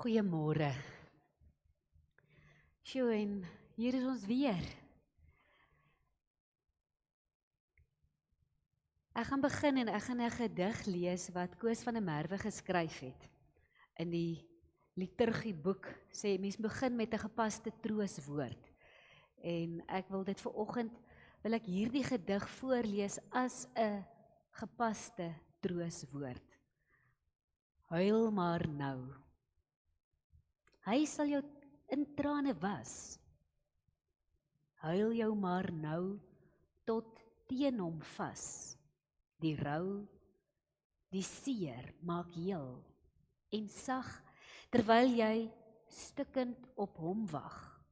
Goeiemôre. Sjoe, en hier is ons weer. Ek gaan begin en ek gaan 'n gedig lees wat Koos van der Merwe geskryf het. In die liturgieboek sê mens begin met 'n gepaste trooswoord. En ek wil dit vanoggend wil ek hierdie gedig voorlees as 'n gepaste trooswoord. Huil maar nou. Hy sal jou in trane was. Huil jou maar nou tot teen hom vas. Die rou, die seer maak heel en sag, terwyl jy stikkend op hom wag.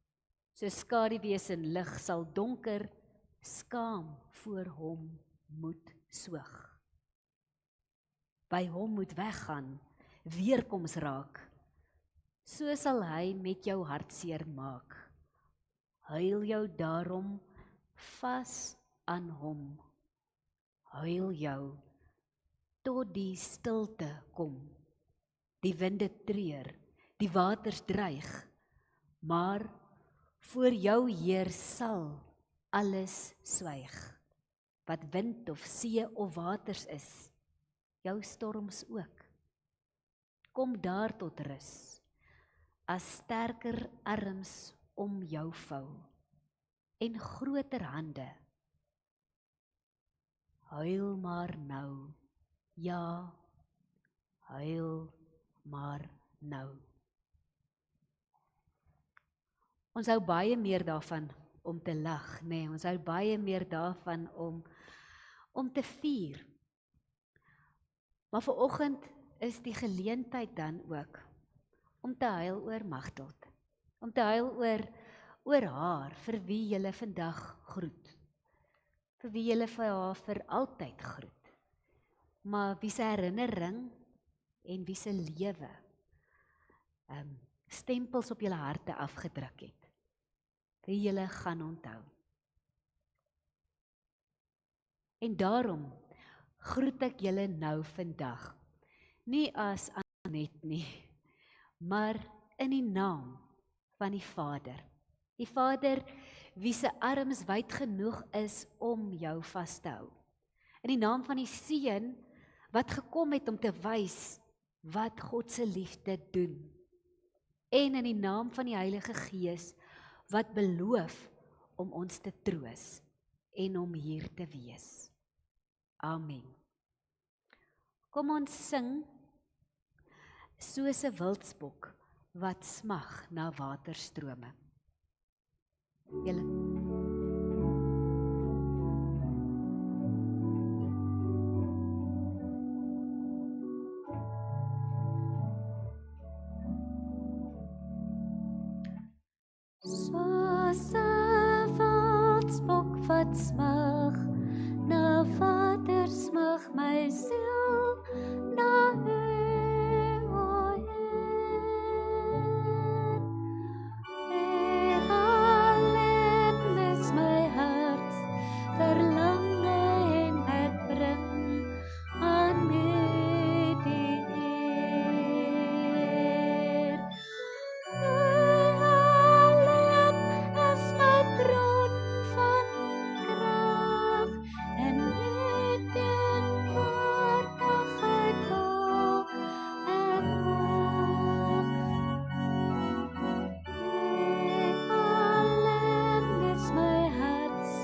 So skaduwees in lig sal donker skaam voor hom moet soog. By hom moet weggaan, weerkoms raak. So sal hy met jou hartseer maak. Huil jou daarom vas aan hom. Huil jou tot die stilte kom. Die winde treur, die waters dreig, maar voor jou Heer sal alles swyg. Wat wind of see of waters is, jou storms ook. Kom daar tot rus, as sterker arms om jou vou, en groter hande. Huil maar nou, ja, huil maar nou. Ons hou baie meer daarvan om te lag, nee, ons hou baie meer daarvan om te vier. Maar vanoggend is die geleentheid dan ook om te huil oor Magteld, om te huil oor haar, vir wie julle vandag groet, vir wie julle vir haar vir altyd groet, maar wie se herinnering en wie se lewe stempels op julle harte afgedruk het, wie julle gaan onthou. En daarom groet ek julle nou vandag, nie as Anet nie, maar in die naam van die Vader. Die Vader wie se arms wyd genoeg is om jou vas te hou. In die naam van die Seun wat gekom het om te wys wat God se liefde doen. En in die naam van die Heilige Gees wat beloof om ons te troos en om hier te wees. Amen. Kom ons sing soos 'n wildsbok wat smag na waterstrome. Julle soos 'n wildsbok wat smag na water, smag my siel na U, o Heer. U alleen is my hart verlange en ek bring aan U die eer. U alleen is my bron van krag en U teenwoordigheid wil ek hoog. U alleen is my harts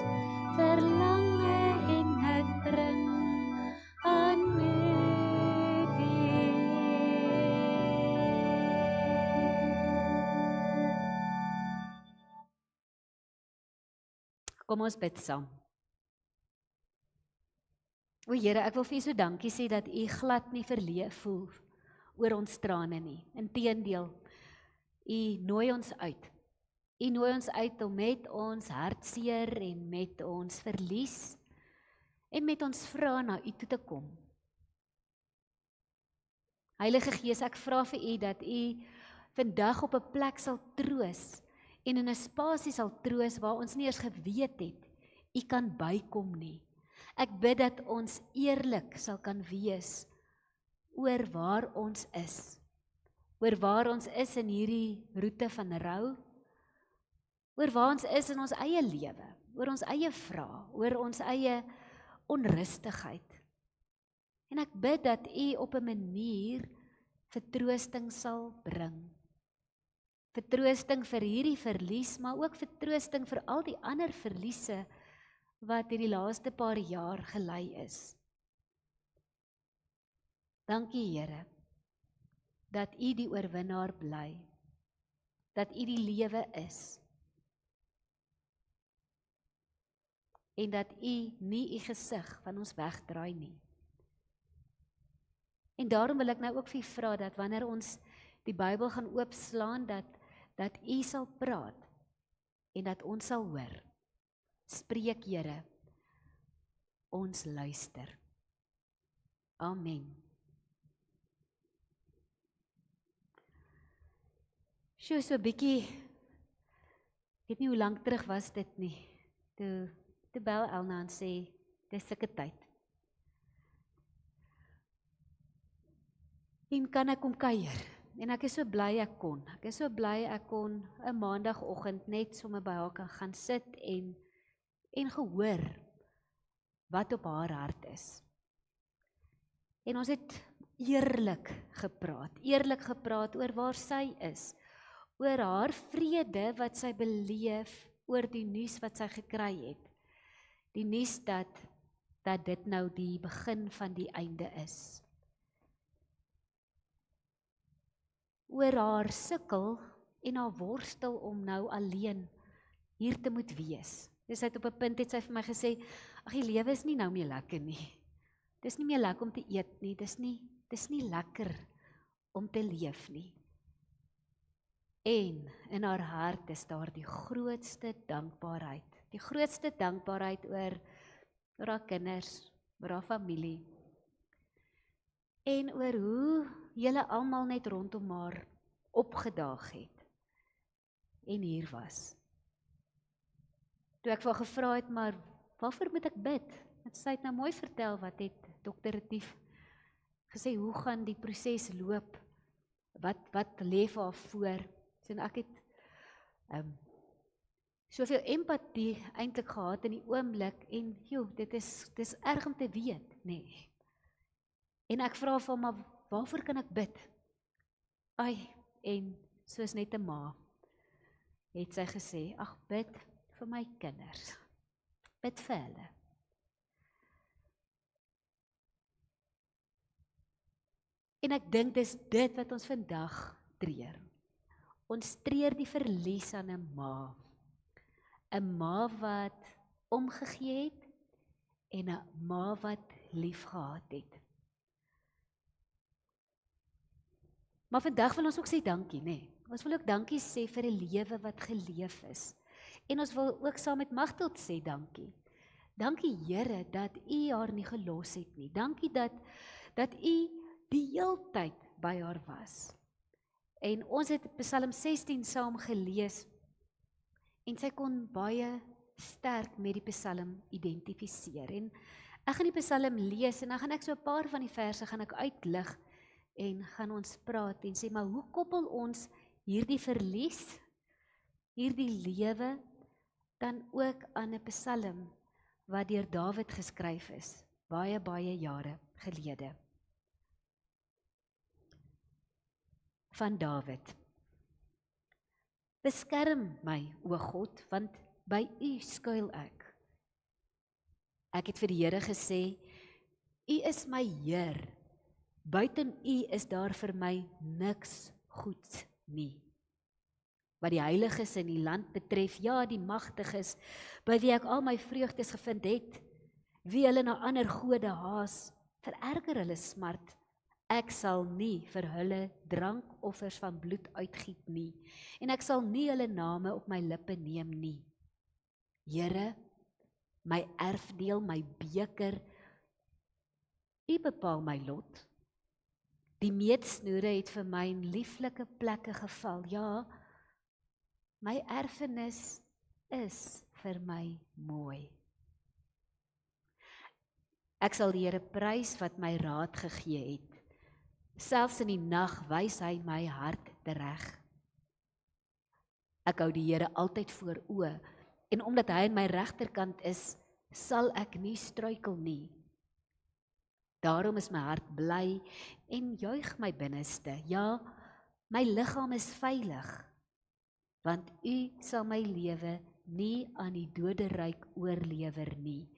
verlange en ek bring aan U die eer. Kom ons bid saam. O Here, ek wil vir U so dankie sê dat U glad nie verleë voel oor ons trane nie. Inteendeel, U nooi ons uit. U nooi ons uit om met ons hartseer en met ons verlies en met ons vrae na U toe te kom. Heilige Gees, ek vra vir U dat U vandag op 'n plek sal troos en in 'n spasie sal troos waar ons nie eers geweet het U kan bykom nie. Ek bid dat ons eerlik sal kan wees oor waar ons is, oor waar ons is in hierdie roete van rou, oor waar ons is in ons eie lewe, oor ons eie vrae, oor ons eie onrustigheid. En ek bid dat U op 'n manier vertroosting sal bring. Vertroosting vir hierdie verlies, maar ook vertroosting vir al die ander verliese wat hierdie laaste paar jaar gelei is. Dankie Here, dat U die oorwinnaar bly, dat U die lewe is, en dat U nie U gesig van ons wegdraai nie. En daarom wil ek nou ook vir U vra dat wanneer ons die Bybel gaan oopslaan, dat U sal praat en dat ons sal hoor. Spreek Here, ons luister. Amen. So 'n bietjie, ek weet nie hoe lank terug was dit nie, toe bel Elna en sê, dis sulke tyd. En kan ek kom kuier? En ek is so bly ek kon. Ek is so bly ek kon 'n maandagooggend net sommer by haar kan gaan sit en gehoor wat op haar hart is. En ons het eerlik gepraat oor waar sy is, oor haar vrede wat sy beleef oor die nuus wat sy gekry het. Die nuus dat dit nou die begin van die einde is. Oor haar sukkel en haar worstel om nou alleen hier te moet wees. Dis uit op 'n punt het sy vir my gesê, ag die lewe is nie nou meer lekker nie. Dis nie meer lekker om te eet nie, dis nie lekker om te leef nie. En in haar hart is daar die grootste dankbaarheid. Die grootste dankbaarheid oor haar kinders, oor haar familie. En oor hoe julle almal net rondom haar opgedaag het. En hier was. Toe ek vir haar gevra het, maar waarvoor moet ek bid? Want sy het nou mooi vertel wat het Dr. Retief gesê, hoe gaan die proses loop? Wat lê vir haar voor? En ek het soveel empatie eintlik gehad in die oomblik en dis erg om te weet, nee. En ek vra vir hom, maar waarvoor kan ek bid? En soos net 'n ma, het sy gesê, ag bid vir my kinders. Bid vir hulle. En ek dink dis dit wat ons vandag treur. Ons treur die verlies aan 'n ma. 'n Ma wat omgegee het en 'n ma wat lief gehad het. Maar vandag wil ons ook sê dankie, nê? Ons wil ook dankie sê vir 'n lewe wat geleef is. En ons wil ook saam met Magteld sê dankie. Dankie Here dat U haar nie gelos het nie. Dankie dat U die heeltyd by haar was. En ons het Psalm 16 saam gelees en sy kon baie sterk met die Psalm identifiseer. En ek gaan die Psalm lees en dan gaan ek so 'n paar van die verse gaan ek uitlig en gaan ons praat en sê, maar hoe koppel ons hierdie verlies, hierdie lewe, dan ook aan 'n Psalm wat deur Dawid geskryf is, baie jare gelede. Van Dawid. Beskerm my, o God, want by U skuil ek. Ek het vir die Here gesê, U is my Heer. Buiten U is daar vir my niks goeds nie. Wat die heiliges in die land betref, ja, die magtiges, by wie ek al my vreugdes gevind het, wie hulle na ander gode haas, vererger hulle smart. Ek sal nie vir hulle drankoffers van bloed uitgiet nie, en ek sal nie hulle name op my lippe neem nie. Here, my erfdeel, my beker, U bepaal my lot. Die meetsnoere het vir my in lieflike plekke geval. Ja, my erfenis is vir my mooi. Ek sal die Here prys wat my raad gegee het. Selfs in die nag wys hy my hart tereg. Ek hou die Here altyd voor oë, en omdat hy aan my regterkant is, sal ek nie struikel nie. Daarom is my hart bly en juig my binneste. Ja, my liggaam is veilig, want U sal my lewe nie aan die doderyk oorlewer nie.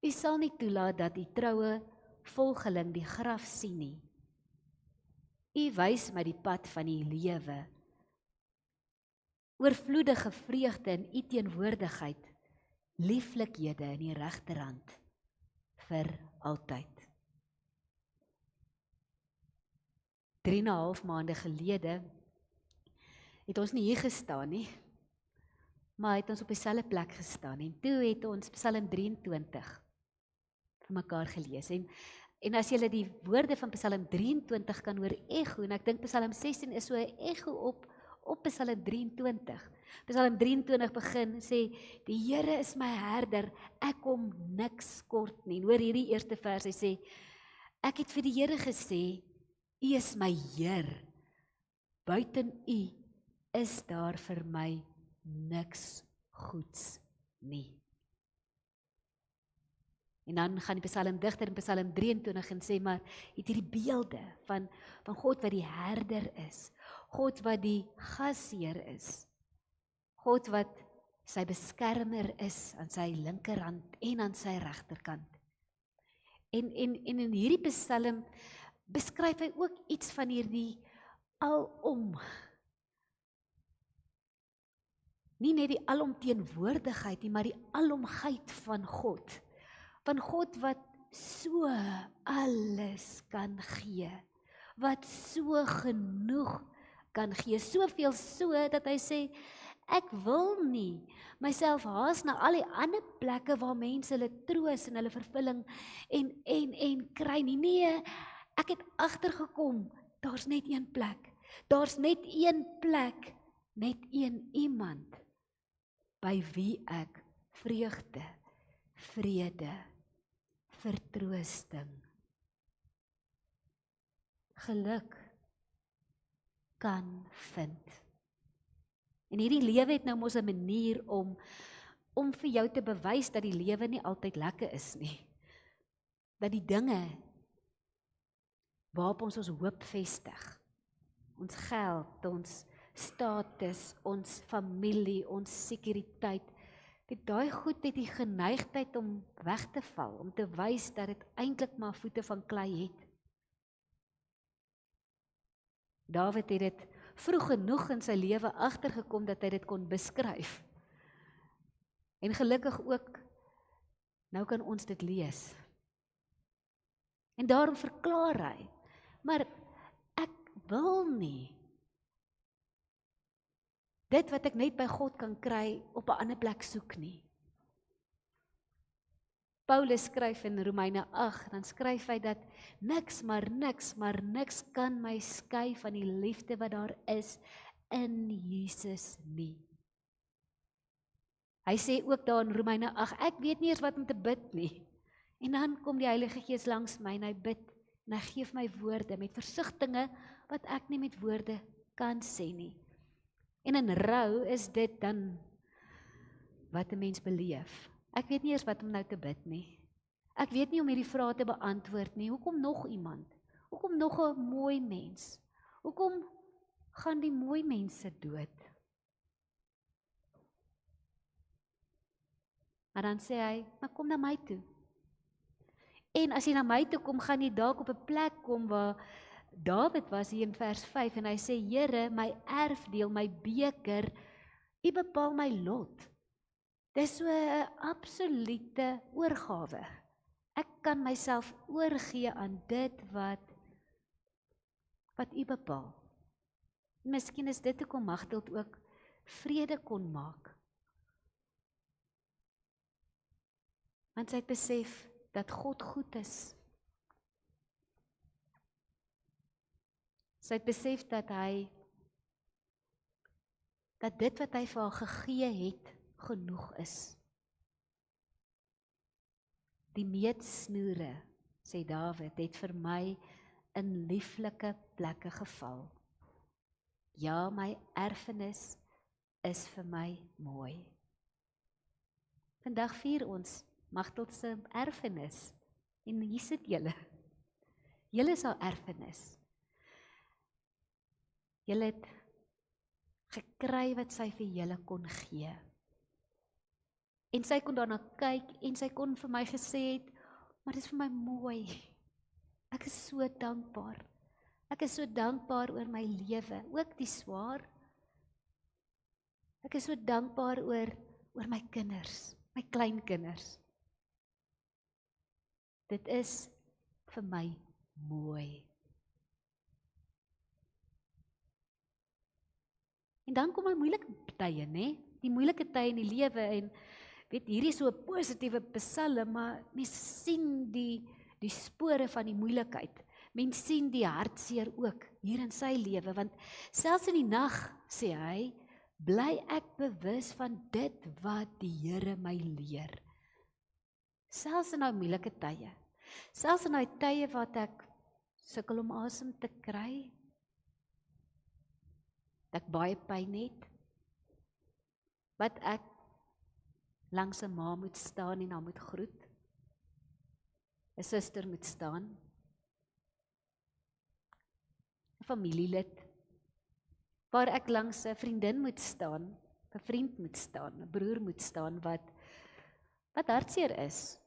U sal nie toelaat dat U troue volgeling die graf sien nie. U wys my die pad van die lewe. Oorvloedige vreugde in U teenwoordigheid, lieflikhede in die regterhand vir altyd. 3,5 maande gelede het ons nie hier gestaan nie, maar het ons op dieselfde plek gestaan en toe het ons Psalm 23 vir mekaar gelees en as jy die woorde van Psalm 23 kan hoor echo, en ek dink Psalm 16 is so 'n echo op Psalm 23. Psalm 23 begin sê, die Here is my herder, ek kom niks kort nie. En hoor hierdie eerste vers, hy sê, ek het vir die Here gesê, U is my Heer, buiten U is daar vir my niks goeds nie. En dan gaan die psalmdigter in Psalm 23 en sê, maar het hierdie beelde van God wat die herder is, God wat die gasheer is, God wat sy beskermer is aan sy linkerhand en aan sy regterkant. En in hierdie psalm beskryf hy ook iets van hierdie alom, nie net die alomteenwoordigheid nie, maar die alomheid van God wat so alles kan gee, wat so genoeg kan gee, soveel so dat hy sê, ek wil nie myself haas na al die ander plekke waar mense hulle troos en hulle vervulling en kry nie. Nee, ek het agtergekom, daar's net een plek. Daar's net een plek, net een iemand by wie ek vreugde, vrede, vertroosting, geluk kan vind. En hierdie lewe het nou mos 'n manier om vir jou te bewys dat die lewe nie altyd lekker is nie. Dat die dinge waarop ons hoop vestig, ons geld, ons status, ons familie, ons sekuriteit, daai goed het die geneigtheid om weg te val, om te wys dat dit eintlik maar voete van klei het. Dawid het dit vroeg genoeg in sy lewe agtergekom dat hy dit kon beskryf. En gelukkig ook, nou kan ons dit lees. En daarom verklaar hy, maar ek wil nie dit wat ek net by God kan kry op 'n ander plek soek nie. Paulus skryf in Romeine 8, dan skryf hy dat niks kan my skei van die liefde wat daar is in Jesus nie. Hy sê ook daar in Romeine 8, ek weet nie eers wat om te bid nie. En dan kom die Heilige Gees langs my en hy bid en hy gee my woorde met versigtinge wat ek nie met woorde kan sê nie. En in rou is dit dan wat 'n mens beleef. Ek weet nie eers wat om nou te bid nie. Ek weet nie om hierdie vrae te beantwoord nie. Hoekom nog iemand? Hoekom nog 'n mooi mens? Hoekom gaan die mooi mense dood? Maar dan sê hy, maar kom na my toe. En as jy na my toe kom, gaan jy dalk op 'n plek kom waar Dawid was hier in vers 5 en hy sê, Here, my erfdeel, my beker, U bepaal my lot. Dis so 'n absolute oorgawe. Ek kan myself oorgee aan dit wat U bepaal. Miskien is dit hoekom Magdalf ook vrede kon maak. Want sy het besef dat God goed is. Sy het besef dat dit wat hy vir haar gegee het, genoeg is. Die meetsnoere, sê Dawid, het vir my in lieflike plekke geval. Ja, my erfenis is vir my mooi. Vandag vier ons Magteld se erfenis. En hier sit julle. Julle is haar erfenis. Julle het gekry wat sy vir julle kon gee. En sy kon daarna kyk en sy kon vir my gesê het, maar dit is vir my mooi. Ek is so dankbaar. Ek is so dankbaar oor my lewe, ook die swaar. Ek is so dankbaar oor my kinders, my kleinkinders. Dit is vir my mooi. En dan kom my moeilike tye, né? Die moeilike tye in die lewe en weet hierdie is so 'n positiewe psalm, maar mens sien die spore van die moeilikheid. Mens sien die hartseer ook hier in sy lewe, want selfs in die nag, sê hy, bly ek bewus van dit wat die Here my leer. Selfs in daai moeilike tye, selfs in daai tye wat ek sukkel om asem te kry, dat ek baie pyn het, wat ek langs 'n ma moet staan en haar moet groet, 'n suster moet staan, 'n familielid, waar ek langs 'n vriendin moet staan, 'n vriend moet staan, 'n broer moet staan, wat hartseer is,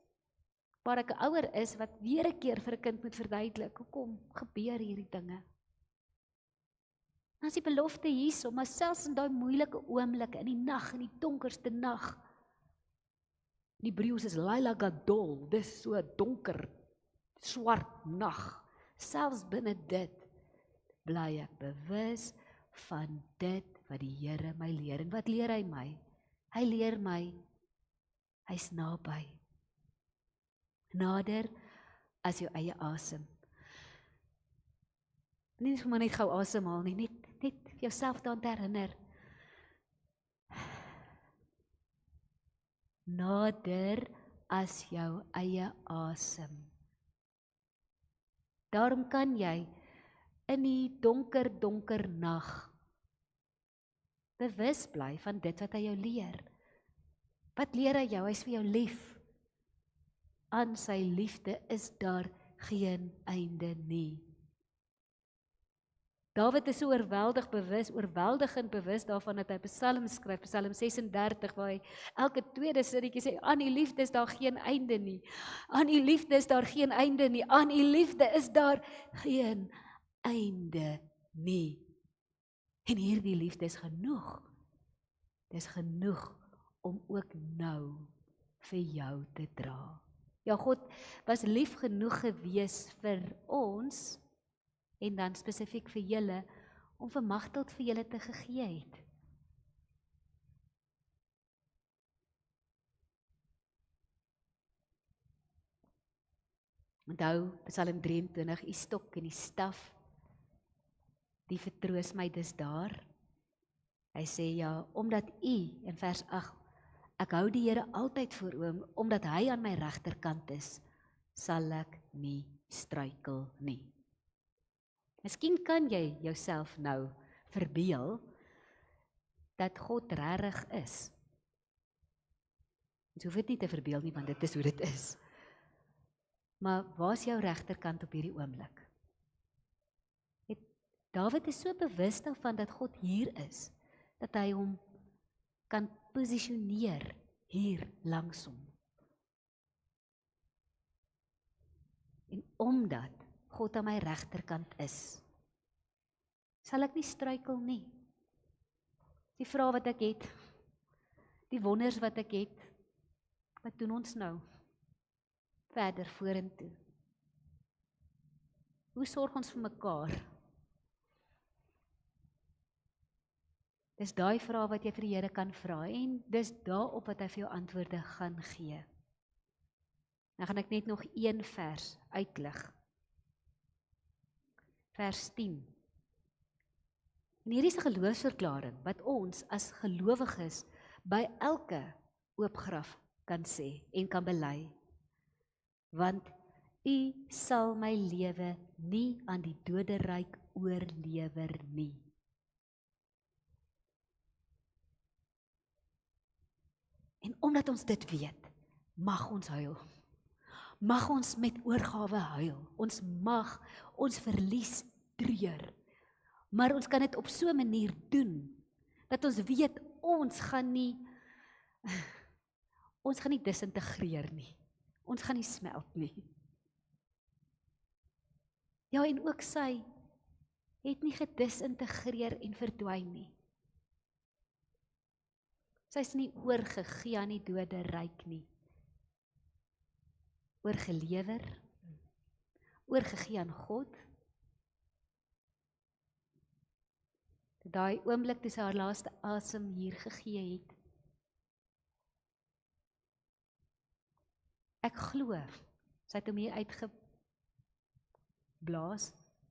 waar ek 'n ouer is, wat weer 'n keer vir 'n kind moet verduidelik, hoekom gebeur hierdie dinge. Dan is die belofte hierso, maar selfs in daai moeilike oomblikke, in die nag, in die donkerste nag, in Hebreëus is Laila Gadol, dis so donker, swart nag, selfs binne dit, bly ek bewus van dit wat die Here my leer. En wat leer hy my? Hy leer my, hy's naby. Nader as jou eie asem. Nie vir my net gou asemhaal nie, net jouself daaraan te herinner. Nader as jou eie asem. Daarom kan jy in die donker nag bewus bly van dit wat hy jou leer. Wat leer hy jou? Hy is vir jou lief. Aan sy liefde is daar geen einde nie. Dawid is so oorweldigend bewus daarvan dat hy Psalm skryf, Psalm 36, waar hy elke tweede sinnetjie sê, aan die liefde is daar geen einde nie. Aan die liefde is daar geen einde nie. Aan die liefde is daar geen einde nie. En hierdie liefde is genoeg. Dit is genoeg om ook nou vir jou te dra. Ja, God was lief genoeg gewees vir ons, en dan spesifiek vir julle, om vir Magteld vir julle te gegee het. Onthou, Psalm 23, die stok en die staf, die vertroos my dis daar. Hy sê ja, omdat U, in vers 8, ek hou die Here altyd voor oom, omdat hy aan my regterkant is, sal ek nie struikel nie. Miskien kan jy jouself nou verbeel dat God regtig is. Jy hoef dit nie te verbeel nie, want dit is hoe dit is. Maar waar is jou regterkant op hierdie oomblik? Dawid is so bewus daarvan dat God hier is, dat hy hom kan posisioneer hier langs hom. En omdat God aan my regterkant is, sal ek nie struikel nie. Die vrae wat ek het, die wonders wat ek het, wat doen ons nou? Verder vorentoe. Hoe sorg ons vir mekaar? Dis daai vrae wat jy vir die Here kan vra, en dis daarop wat hy vir jou antwoorde gaan gee. Nou gaan ek net nog een vers uitlig. Vers 10. En hierdie is 'n geloofsverklaring wat ons as gelowiges by elke oop graf kan sê en kan bely. Want U sal my lewe nie aan die doderyk oorlewer nie. En omdat ons dit weet, mag ons huil. Mag ons met oorgawe huil. Ons mag ons verlies treur. Maar ons kan dit op so 'n manier doen, dat ons weet, ons gaan nie disintegreer nie. Ons gaan nie smelt nie. Ja, en ook sy het nie gedisintegreer en verdwyn nie. Sy is nie oorgegee aan die doderyk nie. Oorgelewer, oorgegee aan God. Daai oomblik toe sy haar laaste asem hier gegee het. Ek glo, sy het hom hier uitgeblaas.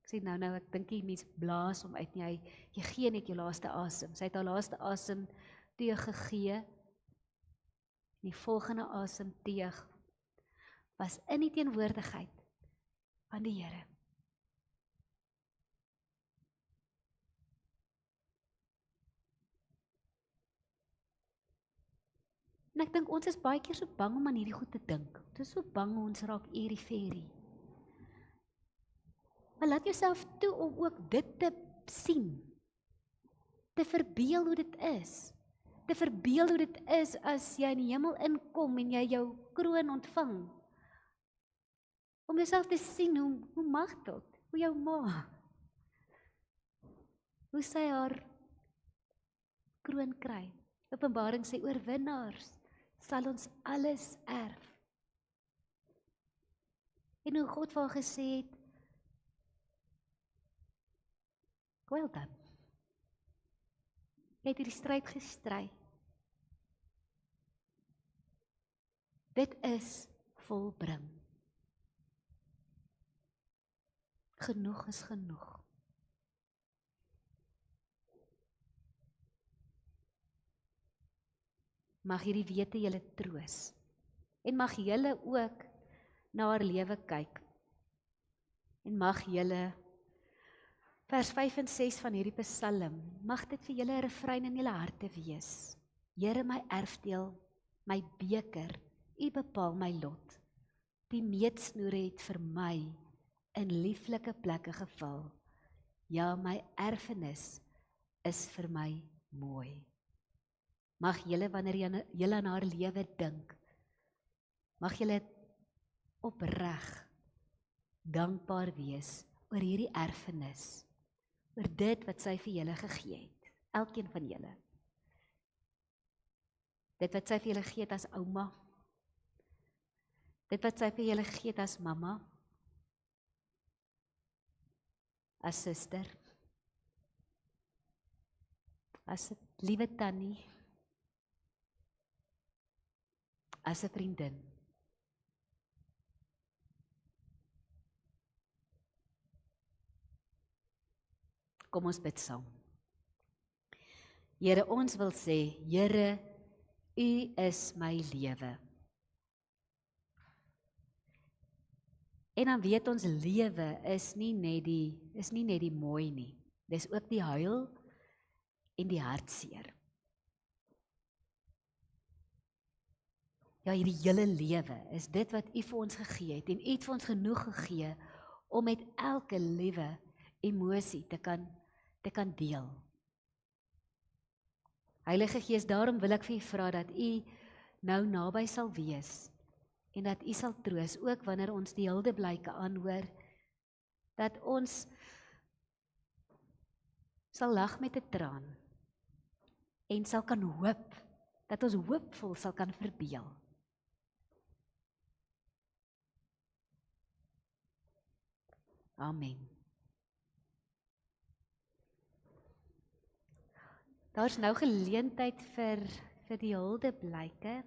Ek sê nou, ek dink die mens blaas hom uit nie, jy gee net jou laaste asem. Sy het haar laaste asem teug gegee. Die volgende asem teug was in die teenwoordigheid van die Here. En ek dink ons is baie keer so bang om aan hierdie goed te dink. Ons is so bang ons raak eerie-ferie. Maar laat jouself toe om ook dit te sien. Te verbeel hoe dit is. Te verbeel hoe dit is as jy in die hemel inkom en jy jou kroon ontvang. Om jouself te sien hoe magtig, hoe jou ma. Hoe sy haar kroon kry. Openbaring sê oorwinnaars sal ons alles erf. En hoe God vir haar gesê het, well done. Jy het hierdie stryd gestry. Dit is volbring. Genoeg is genoeg. Mag hierdie wete julle troos. En mag julle ook na haar lewe kyk. En mag julle vers 5 en 6 van hierdie Psalm, mag dit vir julle 'n refrein in julle harte wees. Here, my erfdeel, my beker, U bepaal my lot. Die meetsnoere het vir my in lieflike plekke geval. Ja, my erfenis is vir my mooi. Mag julle, wanneer julle aan haar lewe dink, mag julle opreg dankbaar wees oor hierdie erfenis, oor dit wat sy vir julle gegee het, elkeen van julle. Dit wat sy vir julle gegee het as ouma, dit wat sy vir julle gegee het as mamma, as suster, as 'n liewe tannie, as 'n vriendin. Kom ons bid saam. Here, ons wil sê, Here, U is my lewe. En dan weet ons lewe is nie net die mooi nie. Dis ook die huil en die hartseer. Ja, hierdie hele lewe is dit wat U vir ons gegee het en U het vir ons genoeg gegee om met elke liewe emosie te kan deel. Heilige Gees, daarom wil ek vir U vra dat U nou naby sal wees en dat U sal troos, ook wanneer ons die huldeblyke aanhoor, dat ons sal lag met 'n traan en sal kan hoop, dat ons hoopvol sal kan verbeel. Amen. Daar's nou geleentheid vir die huldeblyke.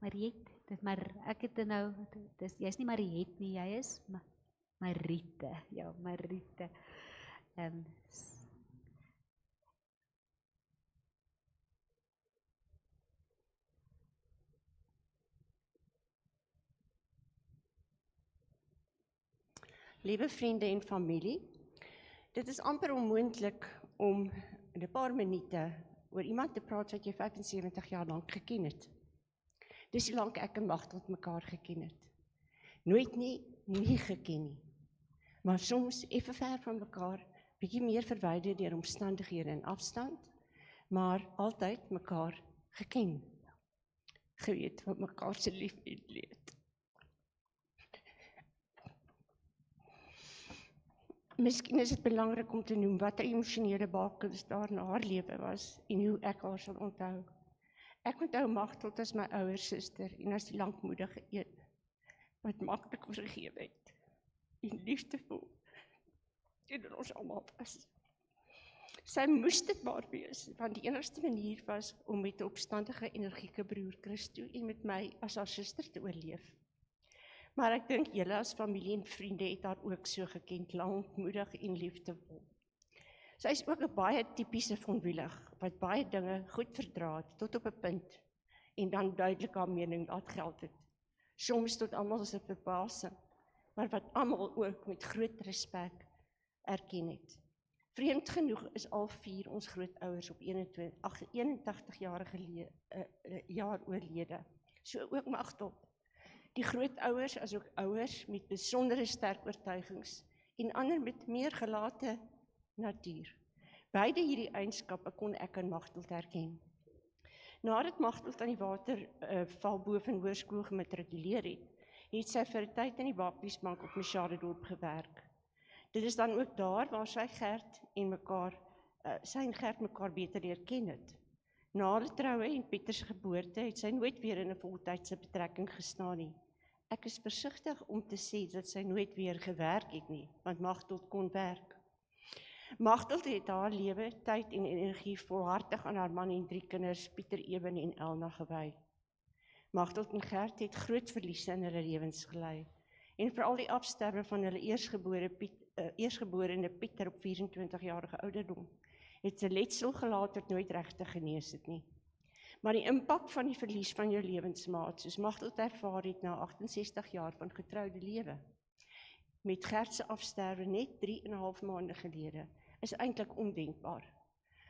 Mariet, maar ek het nou, jy's nie Mariet nie, jy is Mariete. Ja, Mariete. Liewe vriende en familie, dit is amper onmoontlik om in 'n paar minute oor iemand te praat wat jy 75 jaar lank geken het. Dis hoe lank ek en Magteld mekaar geken het. Nooit nie geken nie. Maar soms effe ver van mekaar, bietjie meer verwyder deur omstandighede en afstand, maar altyd mekaar geken. Geweet wat mekaar se lief en leed. Miskien is dit belangrik om te noem wat 'n emosionele bakens daar in haar lewe was en hoe ek haar sal onthou. Ek onthou Magteld as my ouer suster en as die lankmoedige een wat maklik vergewe het en liefdevol teenoor ons almal was. Sy moes dit maar wees, want die enigste manier was om met 'n opstandige, energieke broer Christo en met my as haar suster te oorleef. Maar ek dink julle as familie en vriende het haar ook so geken, lankmoedig en liefdevol. Sy is ook 'n baie tipiese vonwillig, wat baie dinge goed verdra het, tot op 'n punt, en dan duidelik haar mening laat geld het. Soms tot almal se verbasing, maar wat almal ook met groot respek erken het. Vreemd genoeg is al 4 ons grootouers op 81-jarige jaar oorlede. So ook Magteld. Die grootouers as ook ouers met besondere sterk oortuigings en ander met meer gelate natuur. Beide hierdie eienskappe kon ek in Magteld herken. Nadat Magteld aan die waterval bo van hoërskool gematrikuleer het sy vir 'n tyd in die Bakkiesbank op Machadodorp gewerk. Dit is dan ook daar waar sy en Gert mekaar beter leer ken het. Na hulle troue en Pieter se geboorte het sy nooit weer in 'n voltydse betrekking gestaan nie. Ek is versigtig om te sê dat sy nooit weer gewerk het nie, want Magteld kon werk. Magteld het haar lewe, tyd en energie volhartig aan haar man en 3 kinders, Pieter, Eben en Elna gewy. Magteld en Gert het groot verliese in hulle lewens gelei en veral die afsterwe van hulle eersgeborene Pieter op 24-jarige ouderdom het 'n letsel gelaat wat nooit regtig genees het nie. Maar die impak van die verlies van jou lewensmaat, soos Magteld ervaar het na 68 jaar van getroude lewe, met Gert se afsterwe net 3,5 maande gelede, is eintlik ondenkbaar.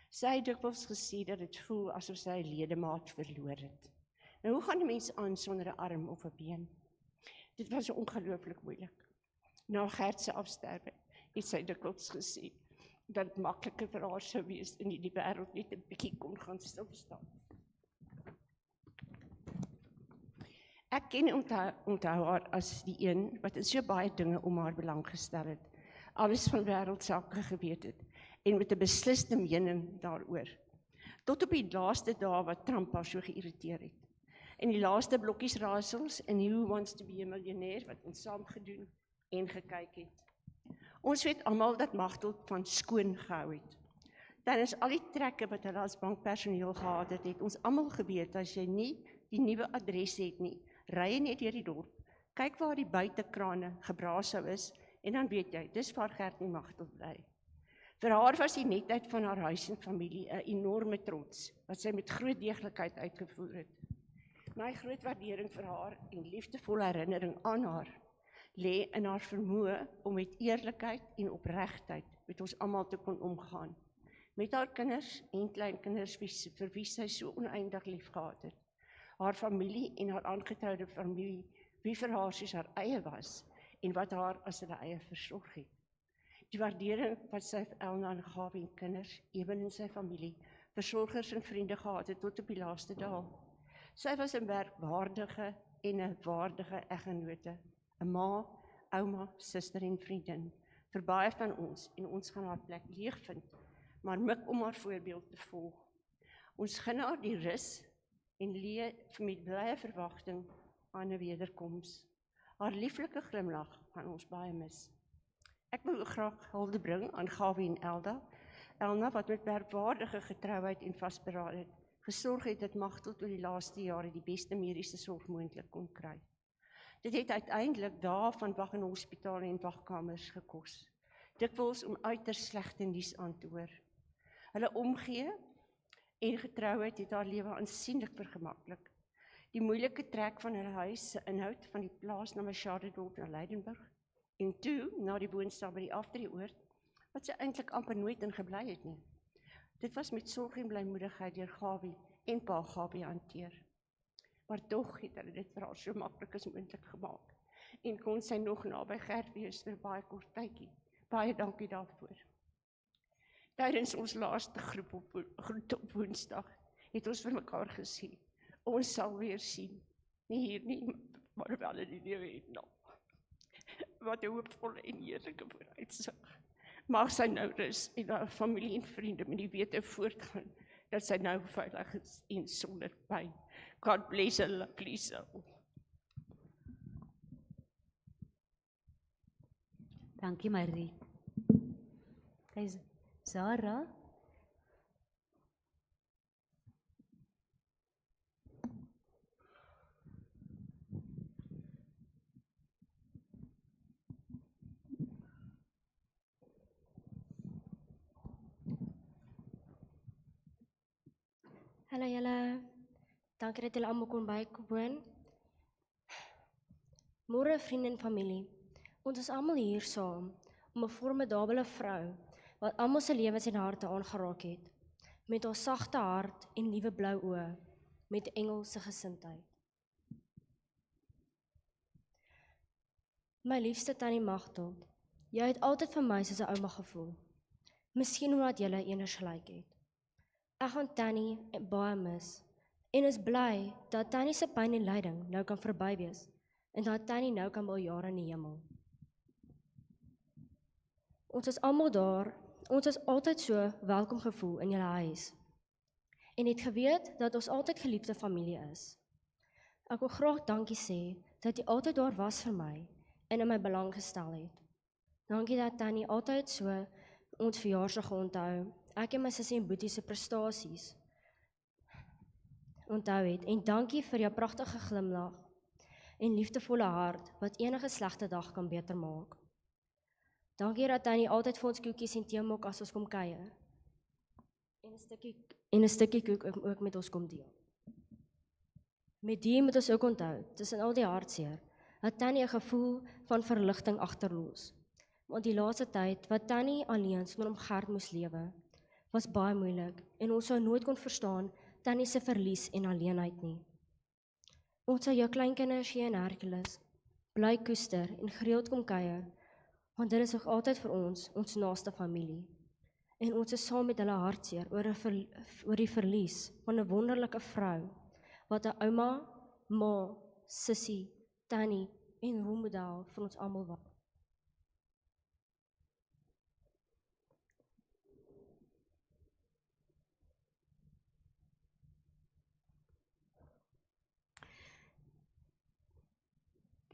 Sy het dikwels gesê dat dit voel asof sy 'n ledemaat verloor het. Nou, hoe gaan 'n mens aan sonder 'n arm of 'n been? Dit was ongelooflik moeilik. Na Gert se afsterwe het sy dikwels gesê dat dit makliker vir haar sou wees in die wêreld net 'n bietjie kon gaan stil staan. Ek ken onthou haar as die een wat in so baie dinge om haar belang gestel het, alles van wêreldsake geweet het, en met 'n besliste mening daaroor. Tot op die laaste dae wat Trump haar so geïrriteer het. En die laaste blokkies raaisels in Who Wants to be a Millionaire wat ons saam gedoen en gekyk het. Ons weet almal dat Magteld van skoon gehou het. Tydens al die trekke wat hulle as bankpersoneel gehad het, het ons almal geweet as jy nie die nuwe adres het nie, ry net deur die dorp, kyk waar die buitekrane gebraasou is en dan weet jy, dis waar Gert en Magteld bly. Vir haar was die netheid van haar huis en familie 'n enorme trots wat sy met groot deeglikheid uitgevoer het. My groot waardering vir haar en liefdevolle herinnering aan haar lê in haar vermoë om met eerlikheid en opregtheid met ons almal te kon omgaan. Met haar kinders en kleinkinders vir wie sy so oneindig lief gehad het. Haar familie en haar aangetroude familie, wie vir haar soos haar eie was en wat haar as hulle eie versorg het. Die waardering wat sy vir Elna en Gawie en kinders, Eben en sy familie, versorgers en vriende gehad het tot op die laaste dae. Sy was 'n merkwaardige en 'n waardige eggenote, 'n ma, ouma, suster en vriendin, vir baie van ons, en ons gaan haar plek leeg vind, maar mik om haar voorbeeld te volg. Ons gun haar die rus en leef met blye verwagting aan 'n wederkoms. Haar lieflike glimlag gaan ons baie mis. Ek wil graag hulde bring aan Gawie en Elna wat met merkwaardige getrouheid en vasberadenheid gesorg het dat Magteld oor die laaste jare die beste mediese sorg moontlik kon kry. Dit het uiteindelik dae van wag in hospitale en wagkamers gekos, dikwels om uiters slegte nuus aan te hoor. Hulle omgee en getrouheid het haar lewe aansienlik vergemaklik. Die moeilike trek van hulle huis se inhoud van die plaas na Machadodorp na Leidenburg En toe, na die woensdag by die aftreeoord, wat sy eintlik amper nooit in gebly het nie. Dit was met sorg en blymoedigheid deur Gawie en pa Gawie hanteer. Maar tog het hulle dit vir haar so maklik as moontlik gemaak. En kon sy nog naby Gert wees vir baie kort tydjie. Baie dankie daarvoor. Tydens ons laaste groep op Woensdag het ons vir mekaar gesê, ons sal weer sien. Nie hier nie, maar wel in die lewe het nog. Wat 'n hoopvolle en heerlike vooruitsig. Mag sy nou rus en haar familie en vriende met die wete voortgaan dat sy nou veilig is en sonder pyn. God bless her lovely soul. Dankie Marie. Kyk, Sarah. Hallo julle, dankie dat julle almal kon bywoon. Môre vriende en familie, ons is almal hier saam om 'n formidabele vrou wat almal se lewens en harte aangeraak het, met haar sagte hart en liewe blou oë, met Engelse gesindheid. My liefste tannie Magdalene, jy het altyd vir my soos 'n ouma gevoel. Miskien omdat jy eers gelyk het. Ek gaan Tannie baie mis en is bly dat Tannie se pyn en lyding nou kan verby wees en dat Tannie nou kan bejaar in die hemel. Ons is almal daar, ons is altyd so welkom gevoel in julle huis en het geweet dat ons altyd geliefde familie is. Ek wil graag dankie sê dat jy altyd daar was vir my en in my belang gestel het. Dankie dat Tannie altyd so ons verjaarsdag onthou. Ek en my sussie en boetie se prestasies onthou het en dankie vir jou pragtige glimlag en liefdevolle hart wat enige slegte dag kan beter maak. Dankie dat Tannie altyd vir ons koekies en tee maak as ons kom kuier. En 'n stukkie koek ook met ons kom deel. Met die moet ons ook onthou, tussen al die hartseer, dat Tannie 'n gevoel van verligting agterlos. Want die laaste tyd wat Tannie alleen sonder Gert moes lewe, was baie moeilik en ons sou nooit kon verstaan Tannie se verlies en alleenheid nie. Ons sou jou kleinkinders hier in Hercules bly koester en gereeld kom kuier, want dit is nog altyd vir ons naaste familie. En ons is saam met hulle hartseer oor die verlies van 'n wonderlike vrou, wat 'n ouma, ma, sussie, tannie en rolmodel vir ons almal was.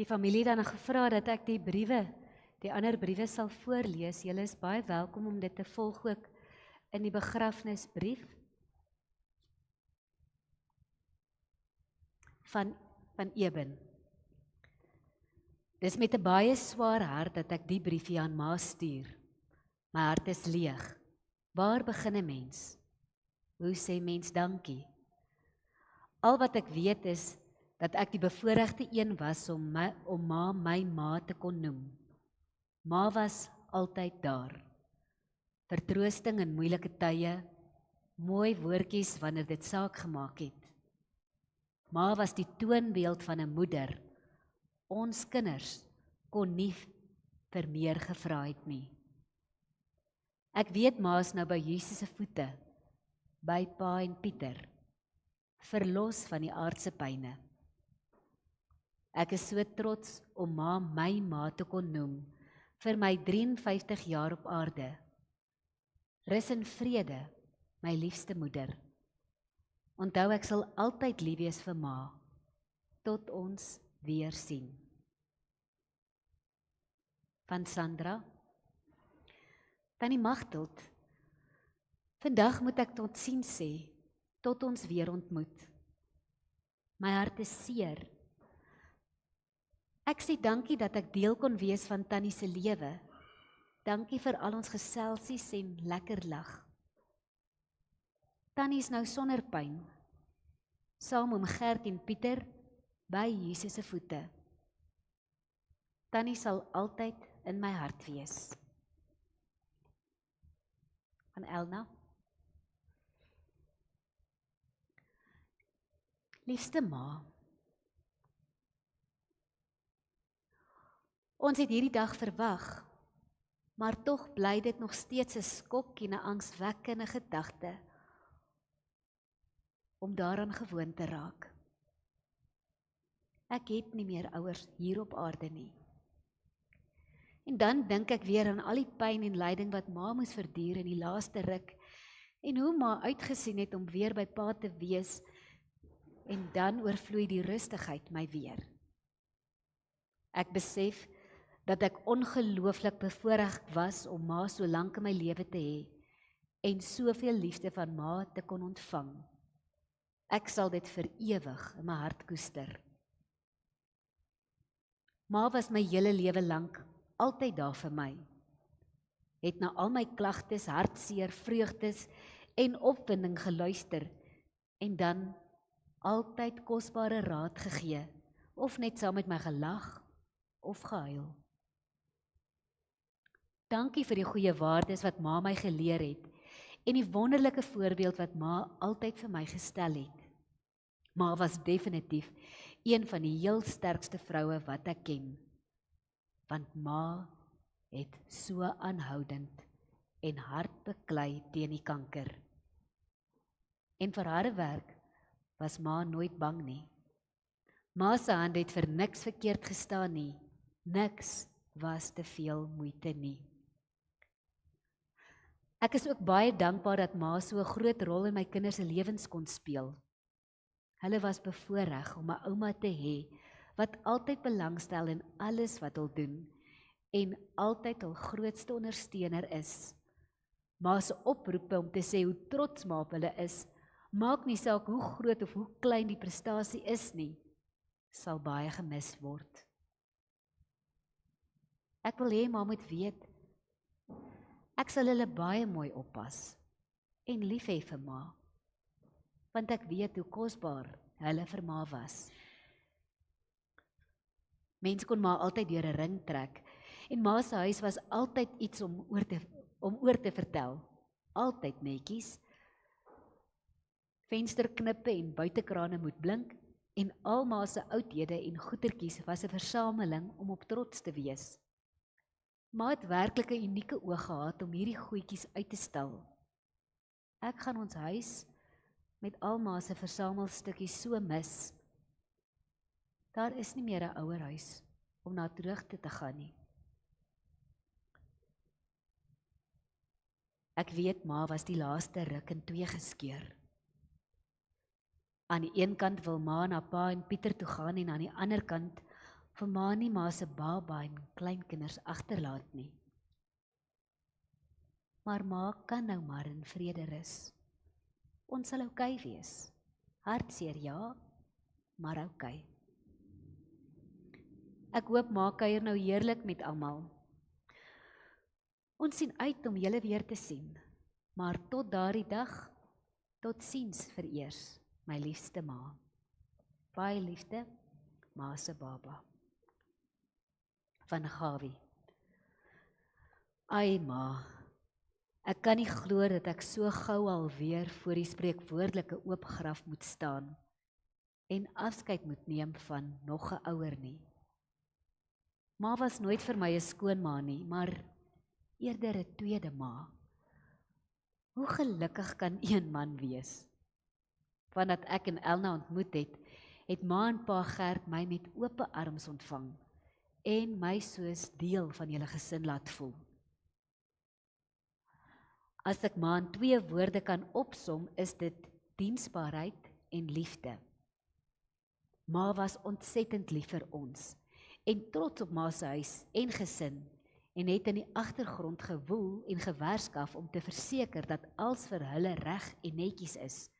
Die familie dan gevra dat ek die ander briewe sal voorlees. Julle is baie welkom om dit te volg ook in die begrafnisbrief van Eben. Dis met 'n baie swaar hart dat ek die briefie aan ma stuur. My hart is leeg. Waar begin 'n mens? Hoe sê mens dankie? Al wat ek weet is dat ek die bevoorregte een was om ma my ma te kon noem. Ma was altyd daar. Vertroosting in moeilike tye, mooi woordjies wanneer dit saak gemaak het. Ma was die toonbeeld van 'n moeder. Ons kinders kon nie vir meer gevra het nie. Ek weet ma is nou by Jesus se voete, by pa en Pieter, verlos van die aardse pyne. Ek is so trots om ma my ma te kon noem vir my 53 jaar op aarde. Rus in vrede, my liefste moeder. Onthou ek sal altyd lief wees vir ma, tot ons weer sien. Van Sandra. Tannie Magdalene, vandag moet ek tot sien sê, tot ons weer ontmoet. My hart is seer. Ek sê dankie dat ek deel kon wees van Tannie se lewe. Dankie vir al ons geselsies en lekker lag. Tannie is nou sonder pyn, saam om Gert en Pieter by Jesus se voete. Tannie sal altyd in my hart wees. Van Elna. Liefste ma, ons het hierdie dag verwag, maar tog bly dit nog steeds 'n skok en 'n angswekkende gedagte om daaraan gewoon te raak. Ek het nie meer ouers hier op aarde nie. En dan dink ek weer aan al die pyn en lyding wat ma moes verduur in die laaste ruk en hoe ma uitgesien het om weer by pa te wees en dan oorvloei die rustigheid my weer. Ek besef dat ek ongelooflik bevoorreg was om ma so lank in my lewe te hê en soveel liefde van ma te kon ontvang. Ek sal dit vir ewig in my hart koester. Ma was my hele lewe lank altyd daar vir my. Het na al my klagtes, hartseer, vreugdes en opwinding geluister en dan altyd kosbare raad gegee of net saam met my gelag of gehuil. Dankie vir die goeie waardes wat ma my geleer het en die wonderlike voorbeeld wat ma altyd vir my gestel het. Ma was definitief een van die heel sterkste vroue wat ek ken, want ma het so aanhoudend en hard beklei teen die kanker. En vir haar werk was ma nooit bang nie. Ma se hand het vir niks verkeerd gestaan nie, niks was te veel moeite nie. Ek is ook baie dankbaar dat ma so 'n groot rol in my kinders se lewens kon speel. Hulle was bevoorreg om 'n ouma te hê wat altyd belangstel in alles wat hulle doen en altyd hul grootste ondersteuner is. Ma se oproepe om te sê hoe trots ma op hulle is, maak nie saak hoe groot of hoe klein die prestasie is nie, sal baie gemis word. Ek wil hê ma moet weet, ek sal hulle baie mooi oppas en lief hê vir ma, want ek weet hoe kosbaar hulle vir ma was. Mense kon ma altyd deur 'n ring trek en ma se huis was altyd iets om oor te vertel, altyd netjies. Vensterknippe en buitekrane moet blink en al ma se oudhede en goedertjies was 'n versameling om op trots te wees. Ma het werklik 'n unieke oog gehad om hierdie goedjies uit te stal. Ek gaan ons huis met al ma se versamelstukkies so mis. Daar is nie meer 'n ouerhuis om na terug te gaan nie. Ek weet ma was die laaste ruk in 2 geskeur. Aan die een kant wil ma na pa en Pieter toe gaan en aan die ander kant vir ma nie ma se baba en kleinkinders agterlaat nie. Maar ma kan nou maar in vrede rus. Ons sal oukei wees. Hartseer ja, maar oukei. Ek hoop ma kuier nou heerlik met almal. Ons sien uit om julle weer te sien, maar tot daardie dag, totsiens vereers, my liefste ma. Baie liefde, ma se baba. Van Gawie. Ai ma, ek kan nie glo dat ek so gou alweer voor die spreekwoordelike oop graf moet staan en afskeid moet neem van nog 'n ouer nie. Ma was nooit vir my 'n skoonma nie, maar eerder 'n tweede ma. Hoe gelukkig kan een man wees? Vandat ek en Elna ontmoet het, het ma en pa Gert my met oop arms ontvang en my soos deel van julle gesin laat voel. As ek ma in 2 woorde kan opsom, is dit diensbaarheid en liefde. Ma was ontsettend lief vir ons en trots op ma se huis en gesin en het in die agtergrond gewoel en gewerskaf om te verseker dat alles vir hulle reg en netjies is,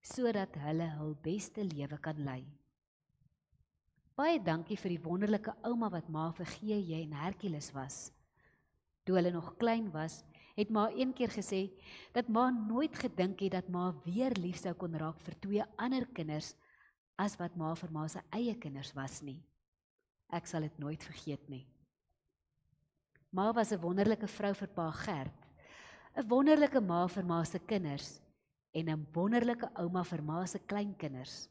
sodat hulle hul beste lewe kan lei. Baie dankie vir die wonderlike ouma wat ma vir GJ en Hercules was. Toe hulle nog klein was, het ma een keer gesê dat ma nooit gedink het dat ma weer lief sou kon raak vir 2 ander kinders as wat ma vir ma se eie kinders was nie. Ek sal dit nooit vergeet nie. Ma was 'n wonderlike vrou vir pa Gert, 'n wonderlike ma vir ma se kinders en 'n wonderlike ouma vir ma se kleinkinders.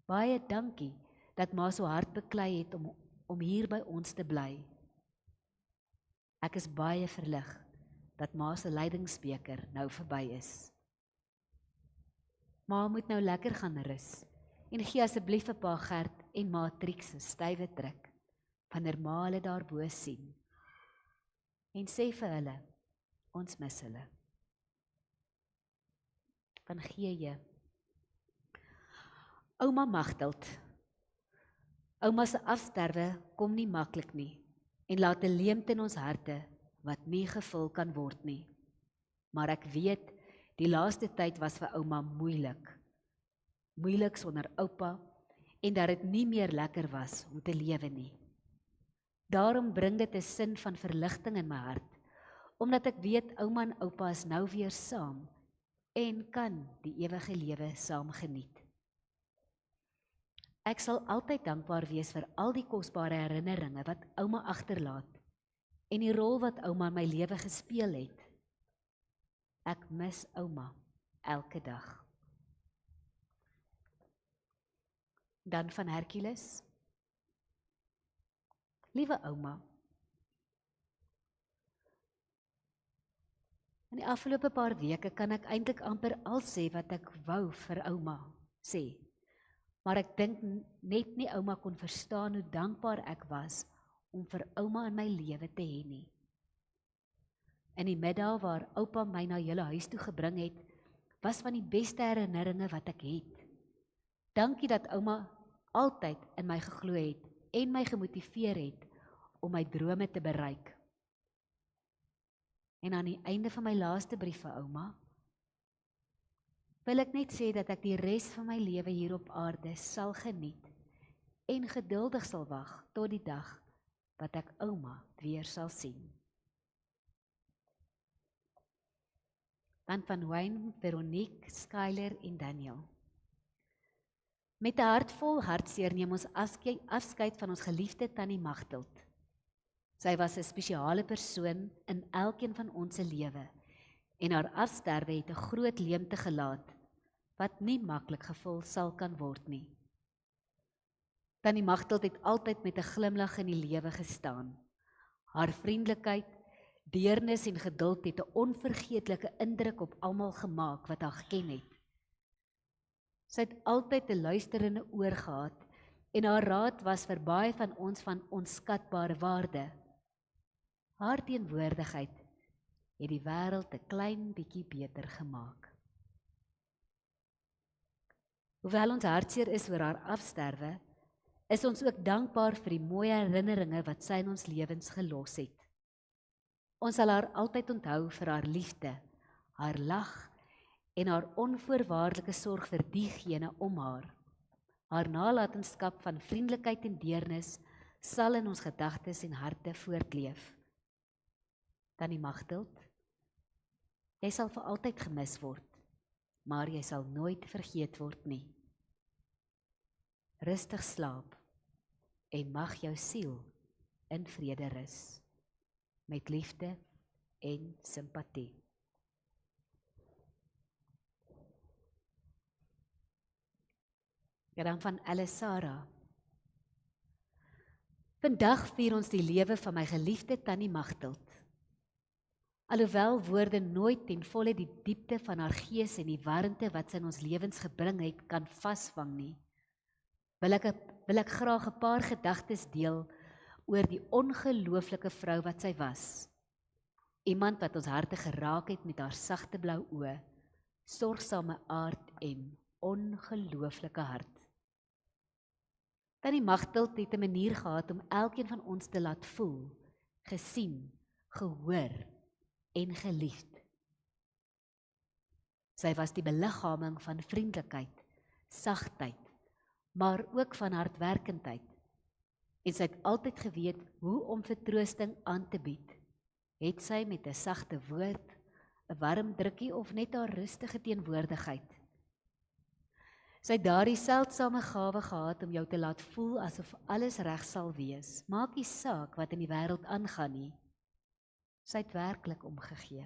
Baie dankie dat ma so hard beklei het om hier by ons te bly. Ek is baie verlig dat ma se lydingsbeker nou verby is. Ma moet nou lekker gaan rus en gee asseblief vir pa Gert en ma Trix 'n stywe druk wanneer ma hulle daarbo sien. En sê vir hulle, ons mis hulle. Van G.J. Ouma Magteld. Ouma se afsterwe kom nie maklik nie en laat 'n leemte in ons harte wat nie gevul kan word nie. Maar ek weet, die laaste tyd was vir ouma moeilik. Moeilik sonder oupa en dat dit nie meer lekker was om te lewe nie. Daarom bring dit 'n sin van verligting in my hart, omdat ek weet ouma en oupa is nou weer saam en kan die ewige lewe saam geniet. Ek sal altyd dankbaar wees vir al die kosbare herinneringe wat ouma agterlaat en die rol wat ouma in my lewe gespeel het. Ek mis ouma elke dag. Dan van Hercules. Liewe ouma, in die afgelope paar weke kan ek eintlik amper al sê wat ek wou vir ouma sê. Maar ek dink net nie ouma kon verstaan hoe dankbaar ek was om vir ouma in my lewe te hê nie. In die middag waar oupa my na julle huis toe gebring het, was van die beste herinneringe wat ek het. Dankie dat ouma altyd in my geglo het en my gemotiveer het om my drome te bereik. En aan die einde van my laaste brief vir ouma, wil ek net sê dat ek die res van my lewe hier op aarde sal geniet en geduldig sal wag tot die dag wat ek ouma weer sal sien. Dan van Wayne, Veronique, Skyler en Daniel. Met 'n hart vol hartseer neem ons afskeid van ons geliefde Tannie Magteld. Sy was 'n spesiale persoon in elkeen van ons se lewe en haar afsterwe het 'n groot leemte gelaat wat nie maklik gevul sal kan word nie. Tannie Magteld het altyd met 'n glimlag in die lewe gestaan. Haar vriendelikheid, deernis en geduld het 'n onvergeetlike indruk op almal gemaak wat haar geken het. Sy het altyd 'n luisterende oor gehad en haar raad was vir baie van ons van onskatbare waarde. Haar teenwoordigheid het die wêreld 'n klein bietjie beter gemaak. Hoewel ons hartseer is oor haar afsterwe, is ons ook dankbaar vir die mooi herinneringe wat sy in ons lewens gelos het. Ons sal haar altyd onthou vir haar liefde, haar lag en haar onvoorwaardelike sorg vir diegene om haar. Haar nalatenskap van vriendelikheid en deernis sal in ons gedagtes en harte voortleef. Tannie Magteld, jy sal vir altyd gemis word, maar jy sal nooit vergeet word nie. Rustig slaap en mag jou siel in vrede rus, met liefde en simpatie. Ja, dan van Elisara. Vandag vier ons die lewe van my geliefde Tannie Magteld. Alhoewel woorde nooit ten volle die diepte van haar gees en die warmte wat sy in ons lewens gebring het, kan vasvang nie, wil ek graag 'n paar gedagtes deel oor die ongelooflike vrou wat sy was. Iemand wat ons harte geraak het met haar sagte blou oë, sorgsame aard en ongelooflike hart. Tannie Magteld het 'n manier gehad om elkeen van ons te laat voel, gesien, gehoor en geliefd. Sy was die beliggaaming van vriendelikheid, sagtheid, maar ook van hardwerkendheid. En sy het altyd geweet hoe om vertroosting aan te bied. Het sy met 'n sagte woord, 'n warm drukkie of net haar rustige teenwoordigheid. Sy het daardie seldsame gawe gehad om jou te laat voel asof alles reg sal wees. Maak nie saak wat in die wêreld aangaan nie. Sy het werklik omgegee.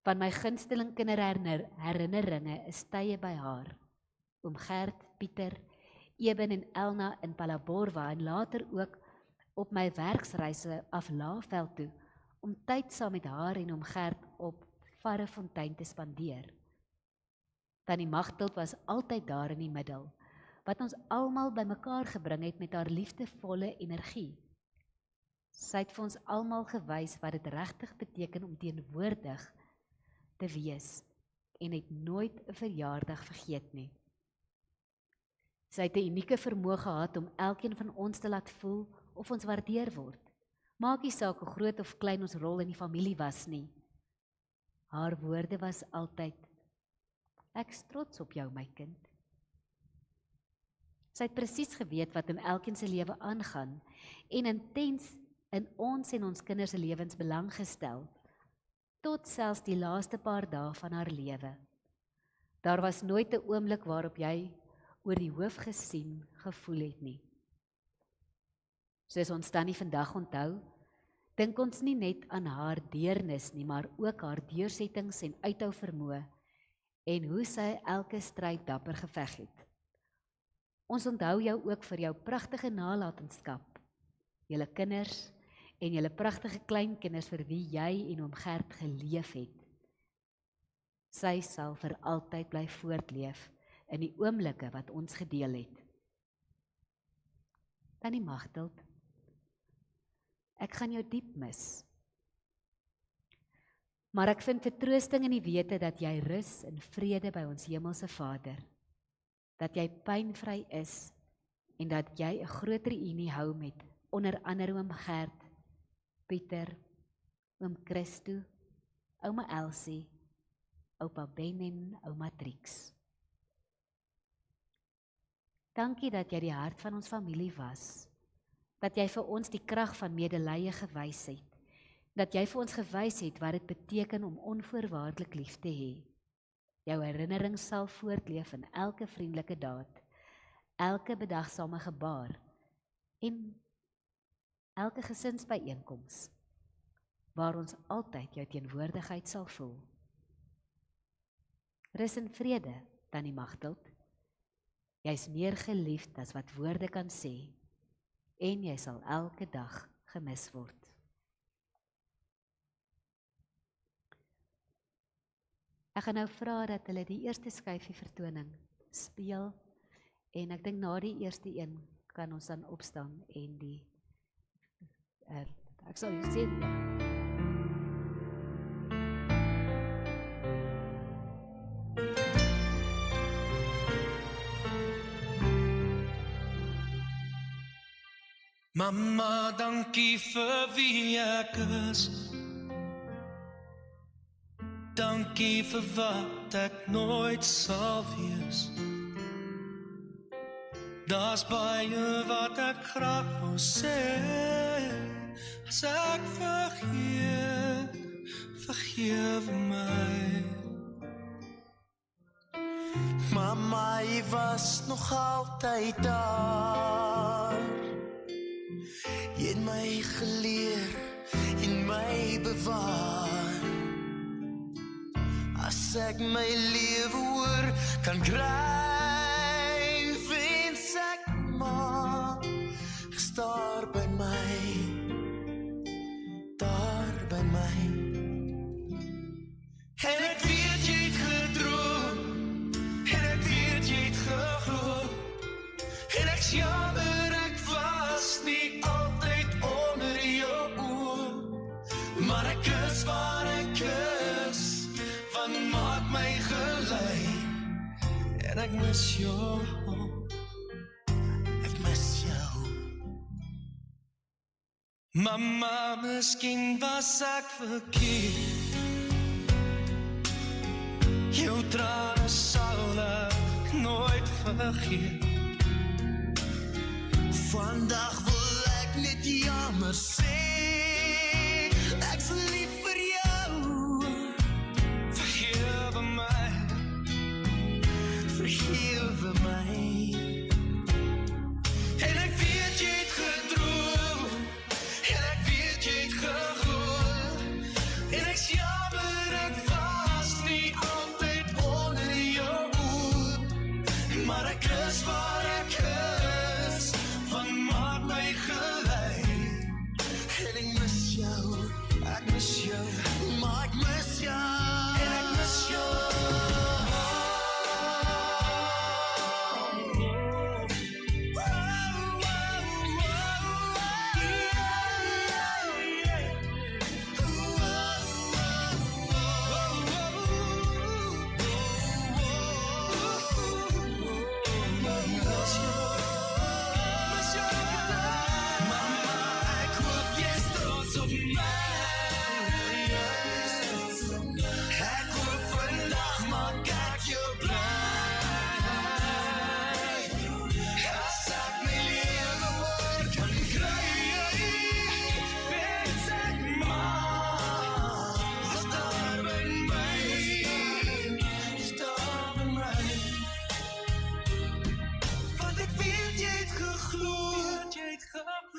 Van my gunsteling kinderherinneringe is tye by haar, oom Gert, Pieter, Eben en Elna in Palaborwa en later ook op my werksreise af Laagveld toe, om tyd saam met haar en oom Gert op Varrefontein te spandeer. Tannie Magteld was altyd daar in die middel, wat ons almal bymekaar gebring het met haar liefdevolle energie. Sy het vir ons almal gewys wat dit regtig beteken om teenwoordig te wees en het nooit 'n verjaardag vergeet nie. Sy het 'n unieke vermoë gehad om elkeen van ons te laat voel of ons waardeer word. Maak nie saak hoe groot of klein ons rol in die familie was nie. Haar woorde was altyd, ek is trots op jou, my kind. Sy het presies geweet wat in elkeen se lewe aangaan en intens in ons en ons kinders se lewens belang gestel, tot selfs die laaste paar dae van haar lewe. Daar was nooit 'n oomblik waarop jy oor die hoof gesien gevoel het nie. Soos ons tannie vandag onthou, dink ons nie net aan haar deernis nie, maar ook haar deursettings en uithou vermoë en hoe sy elke stryd dapper geveg het. Ons onthou jou ook vir jou pragtige nalatenskap, julle kinders en julle pragtige kleinkinders vir wie jy en oom Gert geleef het. Sy sal vir altyd bly voortleef in die oomblikke wat ons gedeel het. Tannie Magteld, ek gaan jou diep mis. Maar ek vind vertroosting in die wete dat jy rus in vrede by ons hemelse Vader, dat jy pynvry is en dat jy 'n groter unie hou met onder andere oom Gert, Pieter, oom Christo, ouma Elsie, oupa Ben en ouma Trix. Dankie dat jy die hart van ons familie was, dat jy vir ons die krag van medelee gewys het, dat jy vir ons gewys het wat dit beteken om onvoorwaardelik lief te hê. Jou herinnering sal voortleef in elke vriendelike daad, elke bedagsame gebaar en elke gesinsbyeenkoms, waar ons altyd jou teenwoordigheid sal voel. Rus in vrede, Tannie Magteld. Jy is meer geliefd as wat woorde kan sê, en jy sal elke dag gemis word. Ek gaan nou vra dat hulle die eerste skyfie vertoning speel, en ek dink na die eerste een kan ons dan opstaan en die ek sal jou sê, Mama, dankie vir wie ek is. Dankie vir wat ek nooit sal wees. Daar's baie wat ek graag wou sê. As ek vergewe my. Mama, jy was nog altyd daar. Jy het my geleer en my bewaar. As ek my lewe hoor kan kry, wens ek maar is daar by my, daar by my. En ek weet jy het gedroom, en ek weet jy het geglo, en ek jammer ek was nie altyd onder jou oor, maar ek is waar ek is, wat maak my gelei, en ek mis jou, ek mis jou. Mama, miskien was ek verkeerd, jou trane sal ek nooit vergeet. Vandag wil ek net jammer sê, ek's lief vir jou. Vergewe my, vergewe my. En ek weet jy het gedroom, en ek weet maar ek is waar ek is, want maak my gelei. En ek mis jou, maar ek mis jou, en ek mis jou.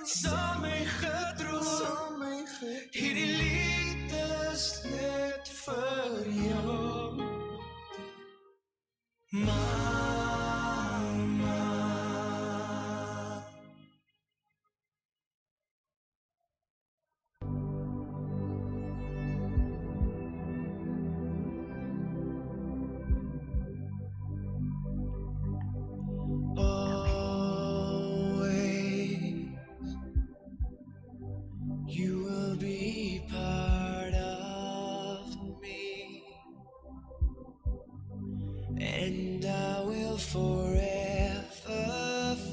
Saam my gedroom, hierdie lied is net vir jou, Mama. You will be part of me, and I will forever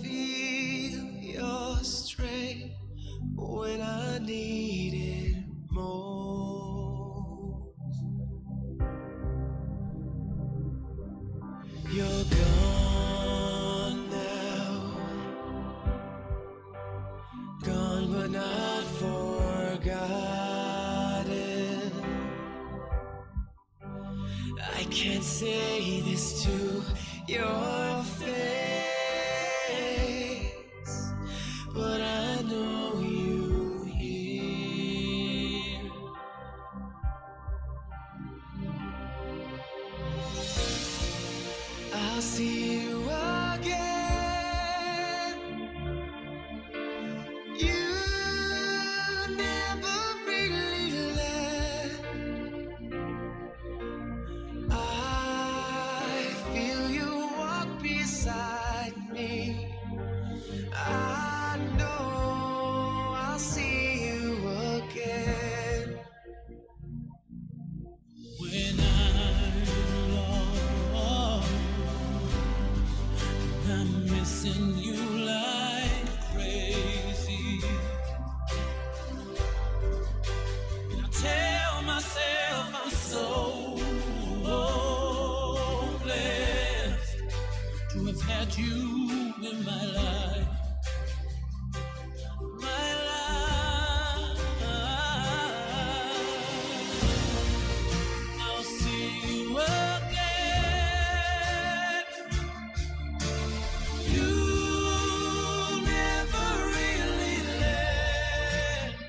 feel your strength when I need it most. You're gone now, gone but not forgotten. I can't say this to your face, but I know you hear. I'll see you again. You never really left. I feel you walk beside me. I know I'll see you again. When I'm lost, I'm missing you like crazy. And I tell myself I'm so blessed to have had you in my life. My life. I'll see you again. You never really left.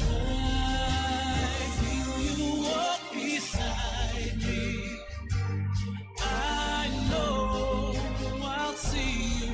I feel you walk beside me. I know I'll see you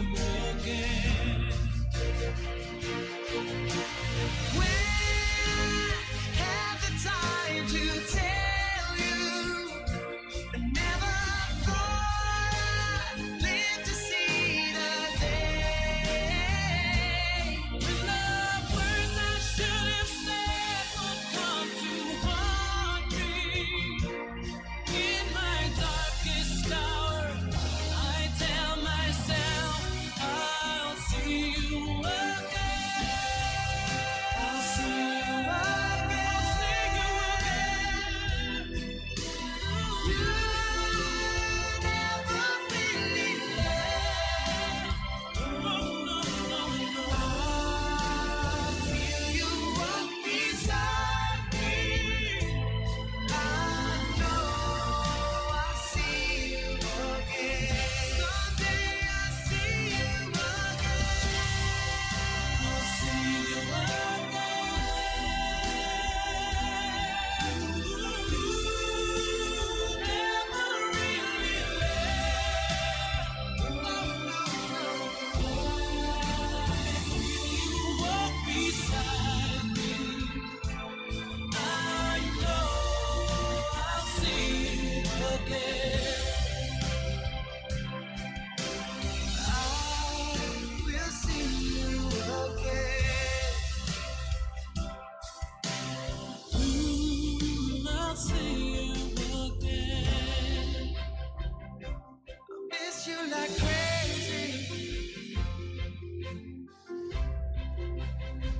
miss you like crazy.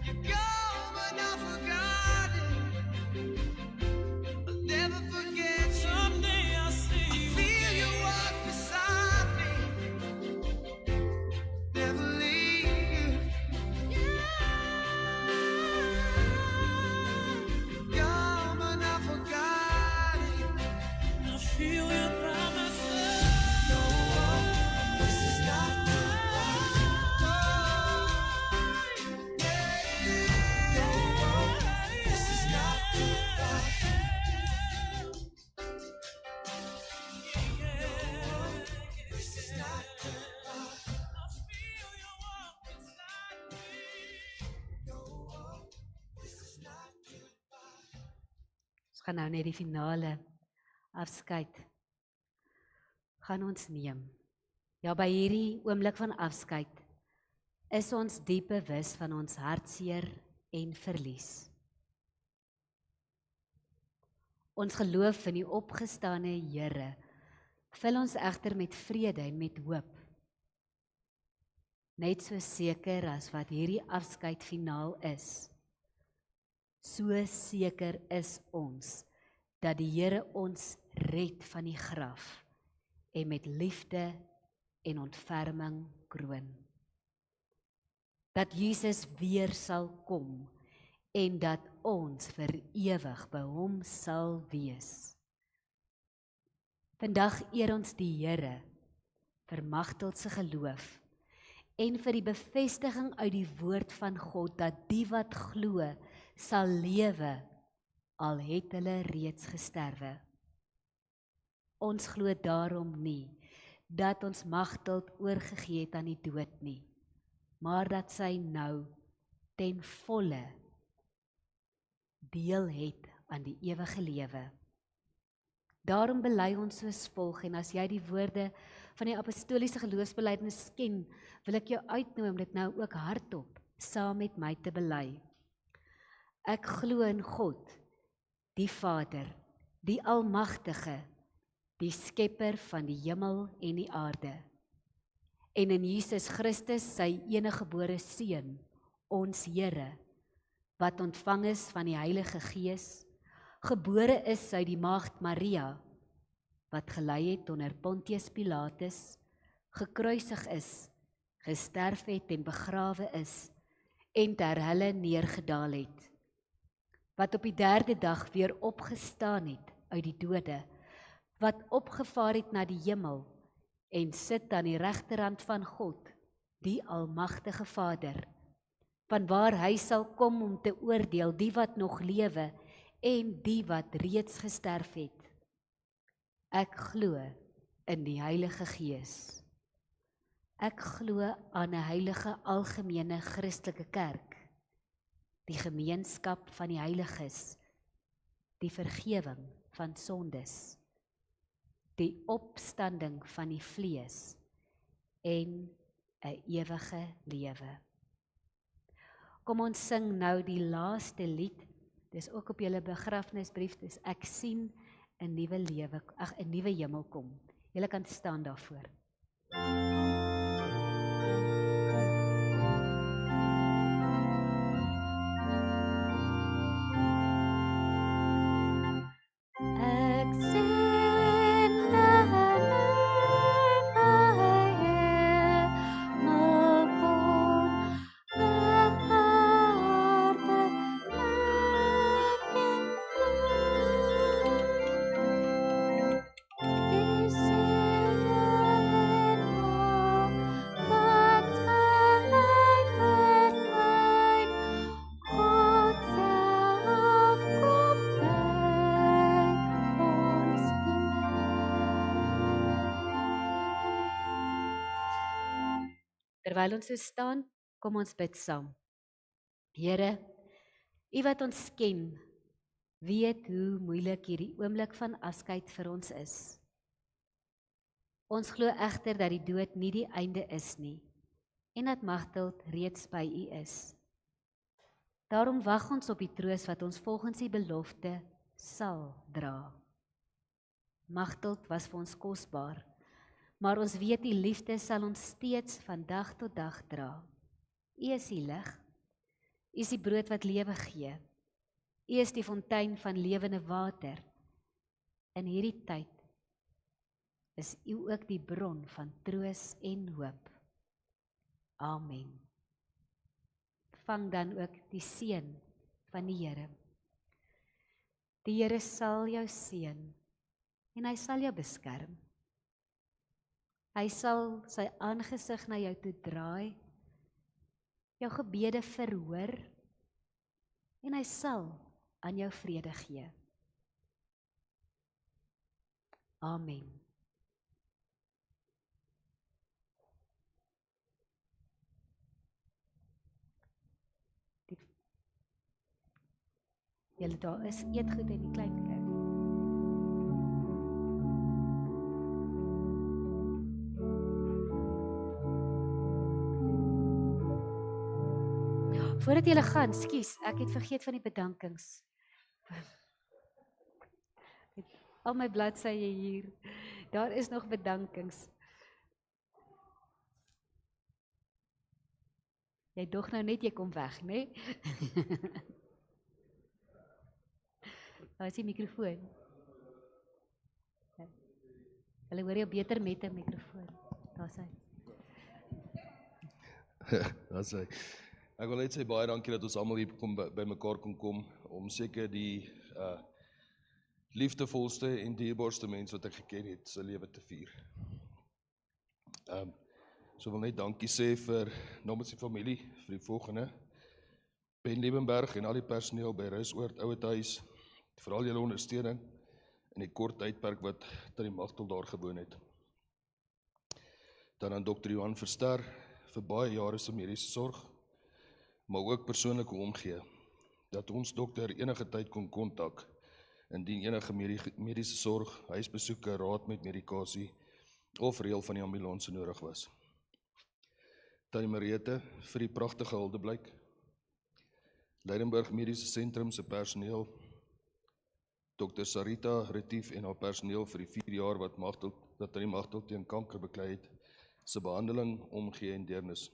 You're gone, but not forgotten. I'll never forget you. Someday I'll see you. I feel you walk beside me. Never leave you. Gone, but not forgotten. I feel you by my side. No, this is not goodbye. No, this is not goodbye. This is not goodbye. I feel you walk beside me. No, this is not goodbye. Ons gaan nou net die finale afskeid gaan ons neem. Ja, by hierdie oomblik van afskeid is ons diep bewus van ons hartseer en verlies. Ons geloof in die opgestane Here vul ons egter met vrede en met hoop. Net so seker as wat hierdie afskeid finaal is, so seker is ons dat die Here ons red van die graf en met liefde en ontferming kroon. Dat Jesus weer sal kom en dat ons vir ewig by hom sal wees. Vandag eer ons die Here vir Magteld se geloof en vir die bevestiging uit die woord van God dat die wat glo sal lewe al het hulle reeds gesterwe. Ons glo daarom nie dat ons Magteld oorgegee het aan die dood nie, maar dat sy nou ten volle deel het aan die ewige lewe. Daarom bely ons soos volg, en as jy die woorde van die apostoliese geloofsbelijdenis ken, wil ek jou uitnooi om dit nou ook hardop saam met my te bely. Ek glo in God, die Vader, die Almagtige, die Skepper van die hemel en die aarde, en in Jesus Christus, sy eniggebore Seun, ons Here, wat ontvang is van die Heilige Gees, gebore is uit die maagd Maria, wat gelei het onder Pontius Pilatus, gekruisig is, gesterf het en begrawe is, en ter helle neergedaal het, wat op die 3de dag weer opgestaan het uit die dode, wat opgevaar het na die hemel, en sit aan die regterhand van God, die Almagtige Vader, vanwaar hy sal kom om te oordeel die wat nog lewe, en die wat reeds gesterf het. Ek glo in die Heilige Gees. Ek glo aan 'n heilige algemene Christelike kerk, die gemeenskap van die heiliges, die vergewing van sondes, die opstanding van die vlees en 'n ewige lewe. Kom ons sing nou die laaste lied. Dis ook op julle begrafnisbrief, dis ek sien 'n nuwe lewe, 'n nuwe hemel kom. Julle kan staan daarvoor. Ek sien 'n nuwe hemel Terwyl ons so staan, kom ons bid saam. Here, U wat ons ken, weet hoe moeilik hierdie oomblik van afskeid vir ons is. Ons glo egter dat die dood nie die einde is nie, en dat Magteld reeds by U is. Daarom wag ons op die troos wat ons volgens die belofte sal dra. Magteld was vir ons kosbaar, maar ons weet die liefde sal ons steeds van dag tot dag dra. U is die lig, U is die brood wat lewe gee, U is die fontein van lewende water. In hierdie tyd is U ook die bron van troos en hoop. Amen. Vang dan ook die seën van die Here. Die Here sal jou seën en hy sal jou beskerm. Hy sal sy aangesig na jou toe draai, jou gebede verhoor en hy sal aan jou vrede gee. Amen. Julle daar is eetgoed in die klein kerk. Voordat julle gaan, skus, ek het vergeet van die bedankings. Al my bladsye hier. Daar is nog bedankings. Jy dog nou net jy kom weg, né? Daar is die mikrofoon. Hulle hoor jou beter met 'n mikrofoon. Daar's hy. Daar's hy. Ek wil net sê baie dankie dat ons almal hier by mekaar kon kom om seker die liefdevolste en dierbaarste mens wat ek geken het, sy lewe te vier. So wil net dankie sê vir namens die familie vir die volgende. Ben Liebenberg en al die personeel by Rusoord Ouetehuis, vir al julle ondersteuning in die kort tydperk wat Tannie Magtel daar gewoon het. Dan aan Dr. Johan Verster vir baie jare se mediese sorg, maar ook persoonlike omgee, dat ons dokter enige tyd kon kontak, indien enige mediese sorg, huisbesoeke, raad met medikasie, of reël van die ambulans nodig was. Tannie Mariette vir die pragtige huldeblyk, Leidenburg Mediese Sentrum se personeel, Dr. Sarita Retief en haar personeel vir die 4 jaar wat Tannie Magtel teen kanker beklei het, se behandeling, omgee en deernis.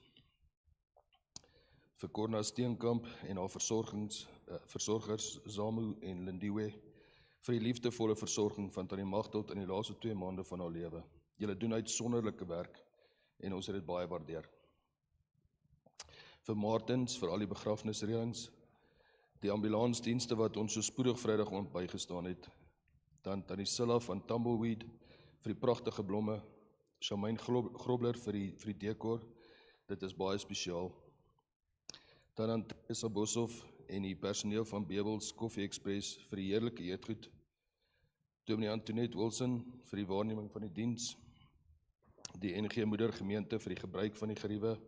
Vir Corna Steenkamp en haar versorgers Zamu en Lindiwe, vir die liefdevolle versorging van Tannie Magtel in die laaste 2 maande van haar lewe. Julle doen uitsonderlike werk en ons het dit baie waardeer. Vir Martins, vir al die begrafnisreëlings, die ambulansdienste wat ons so spoedig Vrydag bygestaan het, dan Tannie Silla van Tumbleweed vir die pragtige blomme, Charmaine Grobler vir die dekor, dit is baie spesiaal. Dan aan Tessa Boshoff en die personeel van Bebels Coffee Express vir die heerlike eetgoed, Dominee Antoinette Wilson vir die waarneming van die diens, die NG Moedergemeente vir die gebruik van die geriewe,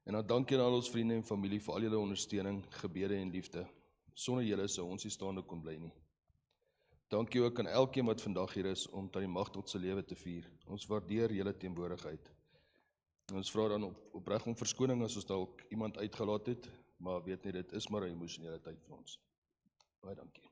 en dan dankie aan al ons vriende en familie vir al julle ondersteuning, gebede en liefde. Sonder julle sou ons nie staande kon bly nie. Dankie ook aan elkeen wat vandag hier is om Tannie Magtel se lewe te vier. Ons waardeer julle teenwoordigheid. En ons vra dan opreg om verskoning as ons dalk iemand uitgelaat het, maar weet net, dit is maar 'n emosionele tyd vir ons. Baie dankie.